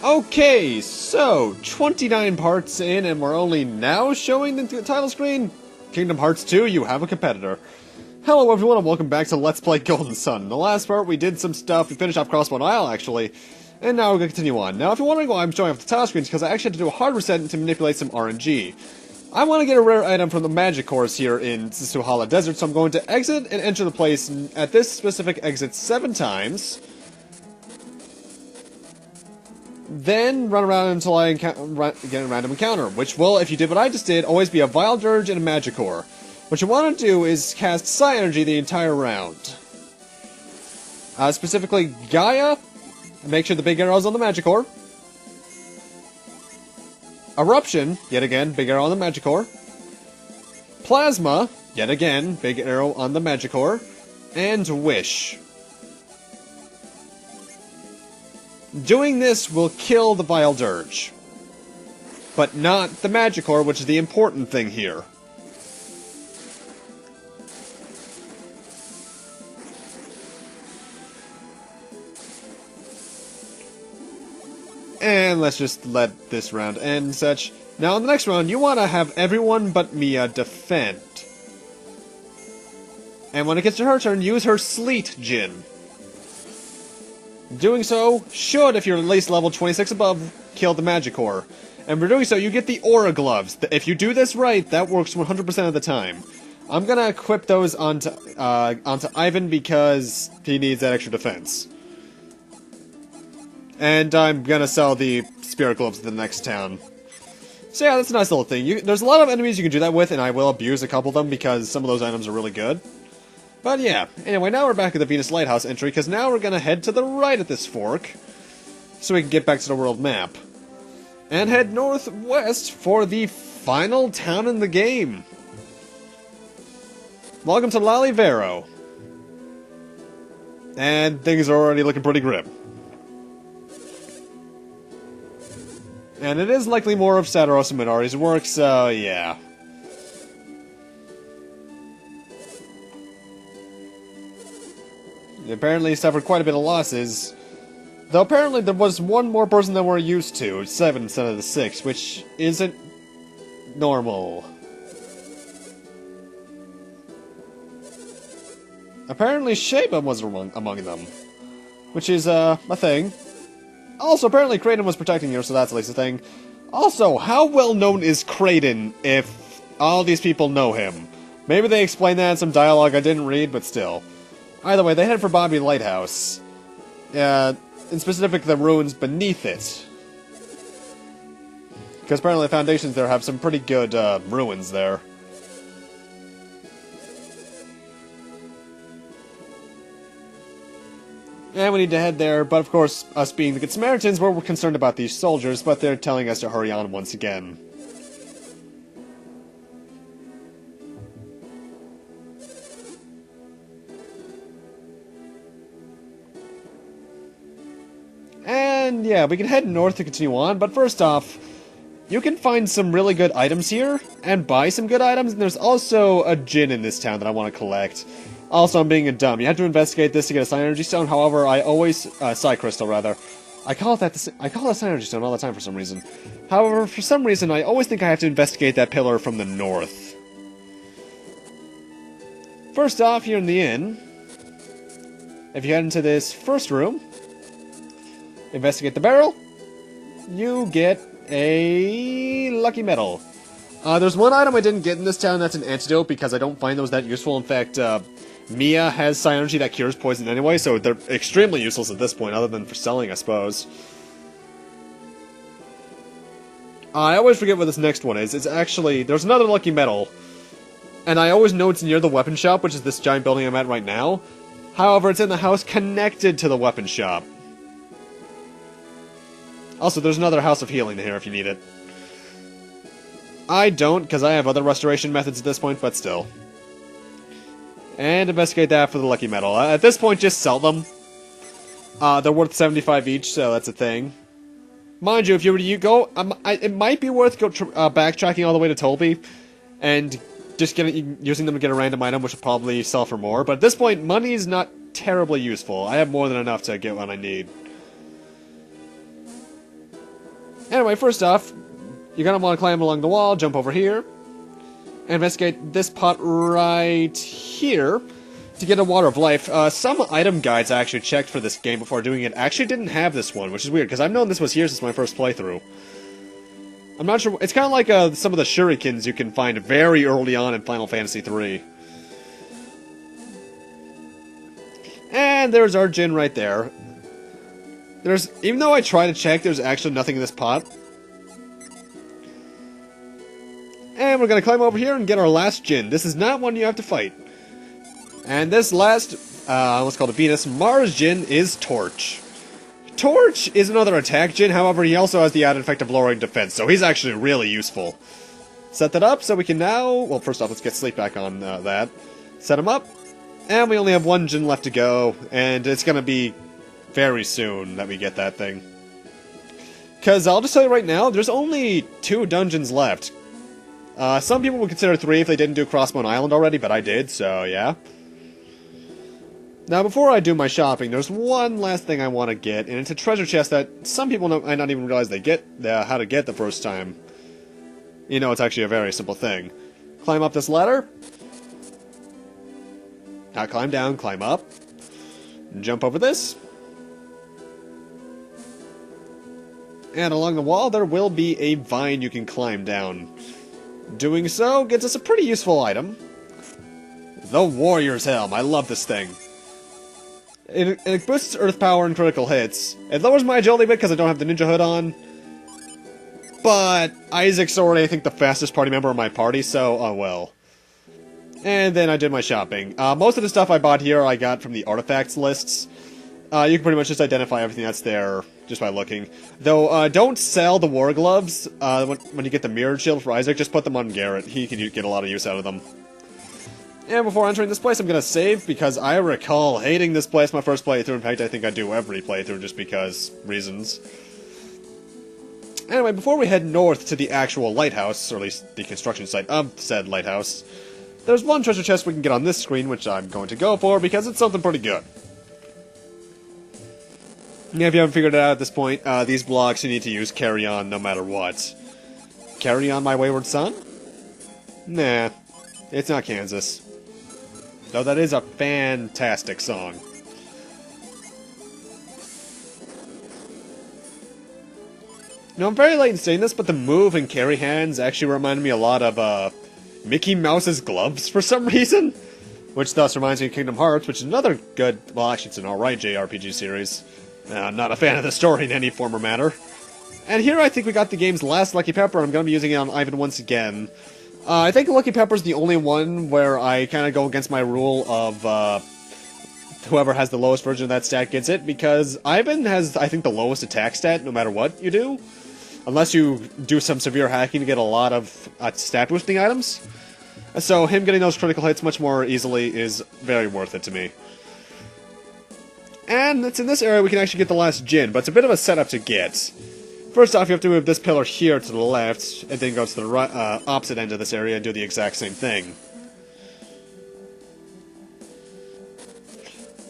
Okay, so 29 parts in, and we're only now showing the title screen. Kingdom Hearts 2, you have a competitor. Hello everyone, and welcome back to Let's Play Golden Sun. In the last part, we did some stuff. We finished off Crossbone Isle, actually, and now we're going to continue on. Now, if you're wondering why I'm showing off the title screens, because I actually had to do a hard reset to manipulate some RNG. I want to get a rare item from the Magic Course here in Suhala Desert, so I'm going to exit and enter the place at this specific exit 7 times. Then run around until I get a random encounter, which will, if you did what I just did, always be a Vile Dirge and a Magicore. What you want to do is cast Psi Energy the entire round. Specifically, Gaia, make sure the big arrow's on the Magicore. Eruption, yet again, big arrow on the Magicore. Plasma, yet again, big arrow on the Magicore. And Wish. Doing this will kill the Vile Dirge, but not the Magicore, which is the important thing here. And let's just let this round end and such. Now in the next round, you want to have everyone but Mia defend. And when it gets to her turn, use her Sleet Djinn. Doing so should, if you're at least level 26 above, kill the Magicore. And for doing so, you get the Aura Gloves. If you do this right, that works 100% of the time. I'm gonna equip those onto Ivan because he needs that extra defense. And I'm gonna sell the Spirit Gloves to the next town. So yeah, that's a nice little thing. There's a lot of enemies you can do that with, and I will abuse a couple of them because some of those items are really good. But yeah, anyway, now we're back at the Venus Lighthouse entry, because now we're gonna head to the right at this fork, so we can get back to the world map. And head northwest for the final town in the game. Welcome to Lali, Vero. And things are already looking pretty grim. And it is likely more of Sadaros and Minari's work, so yeah. Apparently he suffered quite a bit of losses, though apparently there was one more person than we're used to, 7 instead of the 6, which isn't normal. Apparently Sheba was among them, which is a thing. Also, apparently Kraden was protecting her, so that's at least a thing. Also, how well known is Kraden if all these people know him? Maybe they explained that in some dialogue I didn't read, but still. Either way, they head for Bobby Lighthouse. In specific, the ruins beneath it. Because apparently the foundations there have some pretty good ruins there. And we need to head there, but of course, us being the Good Samaritans, we're concerned about these soldiers, but they're telling us to hurry on once again. And yeah, we can head north to continue on, but first off, you can find some really good items here, and buy some good items, and there's also a Djinn in this town that I want to collect. Also, I'm being a dumb. You have to investigate this to get a Psi Energy Stone, however, I always... Psi Crystal, rather. I call it a Psi Energy Stone all the time for some reason. However, for some reason, I always think I have to investigate that pillar from the north. First off, here in the inn, if you head into this first room, investigate the barrel, you get a lucky medal. There's one item I didn't get in this town that's an antidote because I don't find those that useful. In fact, Mia has Psi Energy that cures poison anyway, so they're extremely useless at this point, other than for selling, I suppose. I always forget what this next one is. It's actually... There's another lucky medal, and I always know it's near the weapon shop, which is this giant building I'm at right now. However, it's in the house connected to the weapon shop. Also, there's another House of Healing here if you need it. I don't, because I have other restoration methods at this point, but still. And investigate that for the lucky medal. At this point, just sell them. They're worth 75 each, so that's a thing. Mind you, if you were to go... it might be worth backtracking all the way to Tolby, and just using them to get a random item, which will probably sell for more. But at this point, money is not terribly useful. I have more than enough to get what I need. Anyway, first off, you're gonna want to climb along the wall, jump over here, and investigate this pot right here to get a Water of Life. Some item guides I actually checked for this game before doing it actually didn't have this one, which is weird, because I've known this was here since my first playthrough. I'm not sure. It's kind of like some of the shurikens you can find very early on in Final Fantasy III. And there's our Djinn right there. Even though I tried to check, there's actually nothing in this pot. And we're gonna climb over here and get our last Djinn. This is not one you have to fight. And this last, let's call it Venus, Mars Djinn is Torch. Torch is another attack Djinn, however he also has the added effect of lowering defense, so he's actually really useful. Set that up so we can now, well first off let's get sleep back on that. Set him up, and we only have one Djinn left to go, and it's gonna be very soon that we get that thing. Because I'll just tell you right now, there's only 2 dungeons left. Some people would consider 3 if they didn't do Crossbone Island already, but I did, so yeah. Now, before I do my shopping, there's one last thing I want to get, and it's a treasure chest that some people might not even realize they get how to get the first time. You know, it's actually a very simple thing. Climb up this ladder. Now climb down, climb up. Jump over this. And along the wall, there will be a vine you can climb down. Doing so gets us a pretty useful item. The Warrior's Helm. I love this thing. It boosts Earth power and critical hits. It lowers my agility a bit because I don't have the Ninja Hood on. But Isaac's already, I think, the fastest party member of my party, so, oh well. And then I did my shopping. Most of the stuff I bought here I got from the artifacts lists. You can pretty much just identify everything that's there just by looking. Though, don't sell the War Gloves when you get the Mirrored Shield for Isaac. Just put them on Garrett. He can get a lot of use out of them. And before entering this place, I'm going to save, because I recall hating this place my first playthrough. In fact, I think I do every playthrough just because reasons. Anyway, before we head north to the actual lighthouse, or at least the construction site of said lighthouse, there's one treasure chest we can get on this screen, which I'm going to go for, because it's something pretty good. Yeah, if you haven't figured it out at this point, these blocks you need to use carry on no matter what. Carry on, my wayward son? Nah, it's not Kansas. Though that is a fantastic song. Now, I'm very late in saying this, but the move and carry hands actually reminded me a lot of, Mickey Mouse's gloves for some reason. Which thus reminds me of Kingdom Hearts, which is another good, well actually it's an alright JRPG series. I'm not a fan of the story in any form or matter. And here I think we got the game's last Lucky Pepper, and I'm going to be using it on Ivan once again. I think Lucky Pepper's the only one where I kind of go against my rule of, whoever has the lowest version of that stat gets it, because Ivan has, I think, the lowest attack stat no matter what you do. Unless you do some severe hacking to get a lot of stat boosting items. So him getting those critical hits much more easily is very worth it to me. And it's in this area we can actually get the last Djinn, but it's a bit of a setup to get. First off, you have to move this pillar here to the left, and then go to the right, opposite end of this area and do the exact same thing.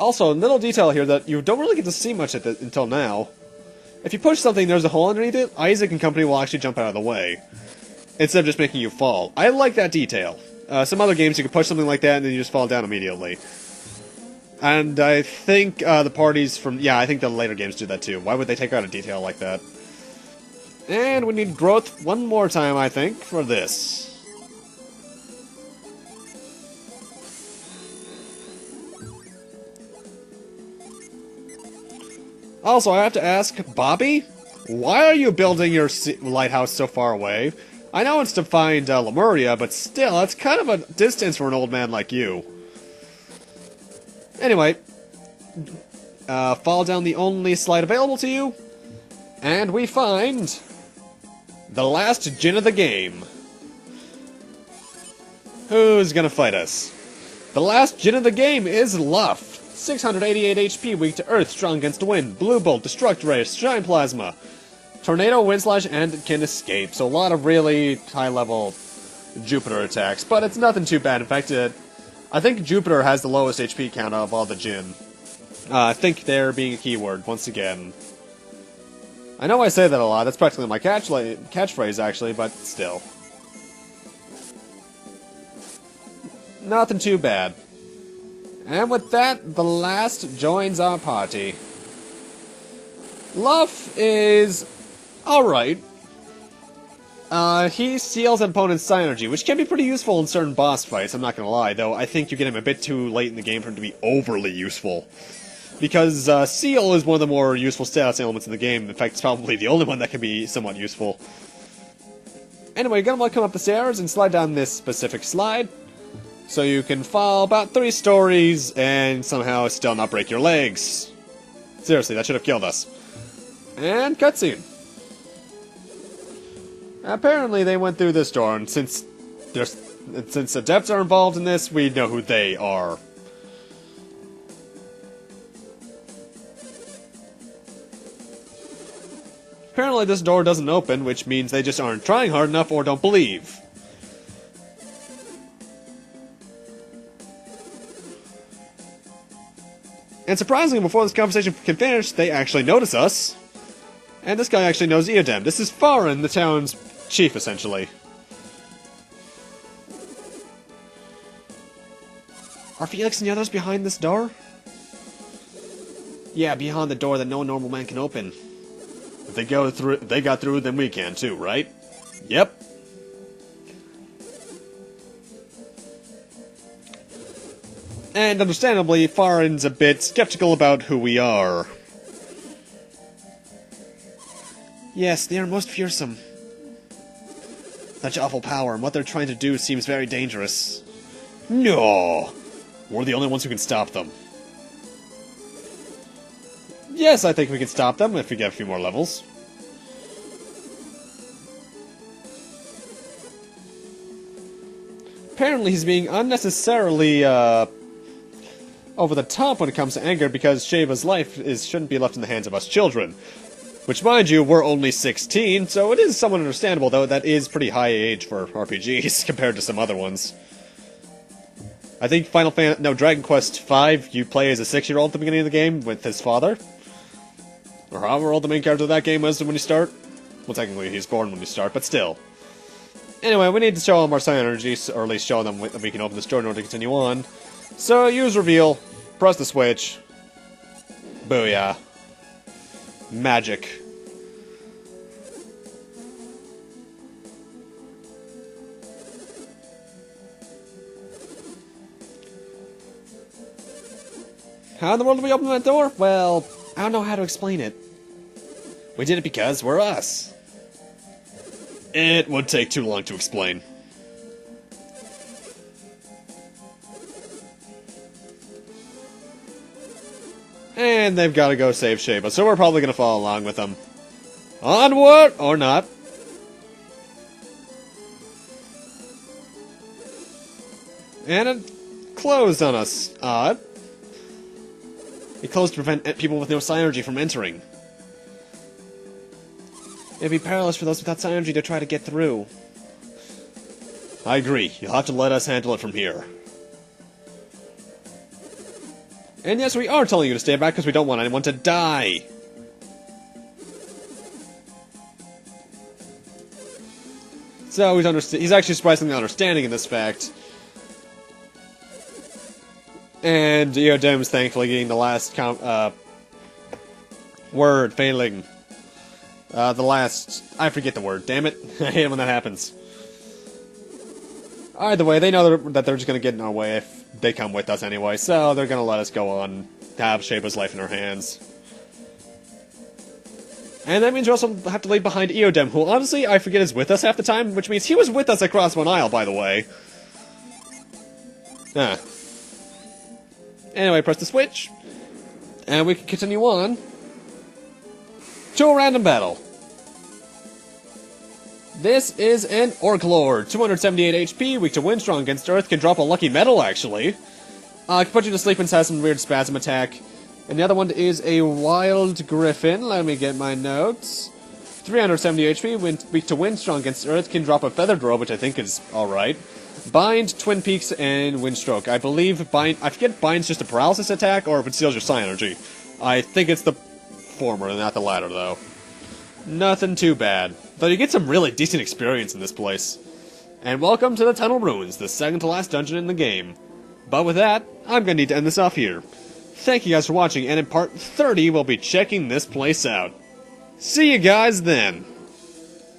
Also, a little detail here that you don't really get to see much until now. If you push something, there's a hole underneath it, Isaac and company will actually jump out of the way, instead of just making you fall. I like that detail. Some other games you can push something like that and then you just fall down immediately. And I think the parties from... yeah, I think the later games do that too. Why would they take out a detail like that? And we need growth one more time, I think, for this. Also, I have to ask, Bobby? Why are you building your lighthouse so far away? I know it's to find Lemuria, but still, that's kind of a distance for an old man like you. Anyway, fall down the only slide available to you, and we find the last Djinn of the game. Who's gonna fight us? The last Djinn of the game is Luff. 688 HP, weak to Earth, strong against wind, Blue Bolt, Destruct Ray, Shine Plasma, Tornado, Wind Slash, and can escape. So a lot of really high-level Jupiter attacks, but it's nothing too bad. In fact, I think Jupiter has the lowest HP count of all the Djinn. I think there being a keyword, once again. I know I say that a lot, that's practically my catchphrase actually, but still. Nothing too bad. And with that, the last joins our party. Luff is alright. He steals an opponent's psi energy, which can be pretty useful in certain boss fights, I'm not gonna lie, though I think you get him a bit too late in the game for him to be overly useful. Because Seal is one of the more useful status elements in the game. In fact, it's probably the only one that can be somewhat useful. Anyway, you're gonna want to come up the stairs and slide down this specific slide. So you can fall about 3 stories and somehow still not break your legs. Seriously, that should have killed us. And cutscene. Apparently they went through this door, and since adepts are involved in this, we know who they are. Apparently this door doesn't open, which means they just aren't trying hard enough or don't believe. And surprisingly, before this conversation can finish, they actually notice us. And this guy actually knows Eodem. This is Farin, the town's chief, essentially. Are Felix and the others behind this door? Yeah, behind the door that no normal man can open. If they got through, then we can too, right? Yep. And understandably, Farin's a bit skeptical about who we are. Yes, they are most fearsome. Such awful power, and what they're trying to do seems very dangerous. No! We're the only ones who can stop them. Yes, I think we can stop them if we get a few more levels. Apparently he's being unnecessarily, over the top when it comes to anger because Sheba's life shouldn't be left in the hands of us children. Which, mind you, we're only 16, so it is somewhat understandable, though that is pretty high age for RPGs compared to some other ones. I think Dragon Quest V, you play as a 6-year-old at the beginning of the game with his father. Or however old the main character of that game was when you start. Well, technically he's born when you start, but still. Anyway, we need to show them our psi energy, or at least show them that we can open this door in order to continue on. So, use reveal, press the switch. Booyah. Magic. How in the world did we open that door? Well, I don't know how to explain it. We did it because we're us. It would take too long to explain. And they've got to go save Sheba, so we're probably going to follow along with them. Onward! Or not. And it closed on us. Odd. It closed to prevent people with no psi energy from entering. It'd be perilous for those without psi energy to try to get through. I agree. You'll have to let us handle it from here. And yes, we are telling you to stay back because we don't want anyone to die. So he's actually surprisingly understanding in this fact. And Eodem's thankfully getting the last word failing. I forget the word, damn it. I hate it when that happens. Either way, they know that they're just going to get in our way if they come with us anyway, so they're going to let us go on to have Sheba's life in our hands. And that means we also have to leave behind Eodem, who honestly I forget is with us half the time, which means he was with us across one aisle, by the way. Anyway, press the switch, and we can continue on to a random battle. This is an Orc Lord, 278 HP, weak to wind, strong against earth, can drop a lucky medal, actually. Can put you to sleep and has some weird spasm attack. And the other one is a Wild Griffin, let me get my notes. 370 HP, weak to wind, strong against earth, can drop a feathered robe, which I think is alright. Bind, Twin Peaks, and Windstroke. I believe I forget Bind's just a paralysis attack, or if it steals your psi energy. I think it's the former, not the latter, though. Nothing too bad, though you get some really decent experience in this place. And welcome to the Tunnel Ruins, the second to last dungeon in the game. But with that, I'm gonna need to end this off here. Thank you guys for watching, and in part 30 we'll be checking this place out. See you guys then!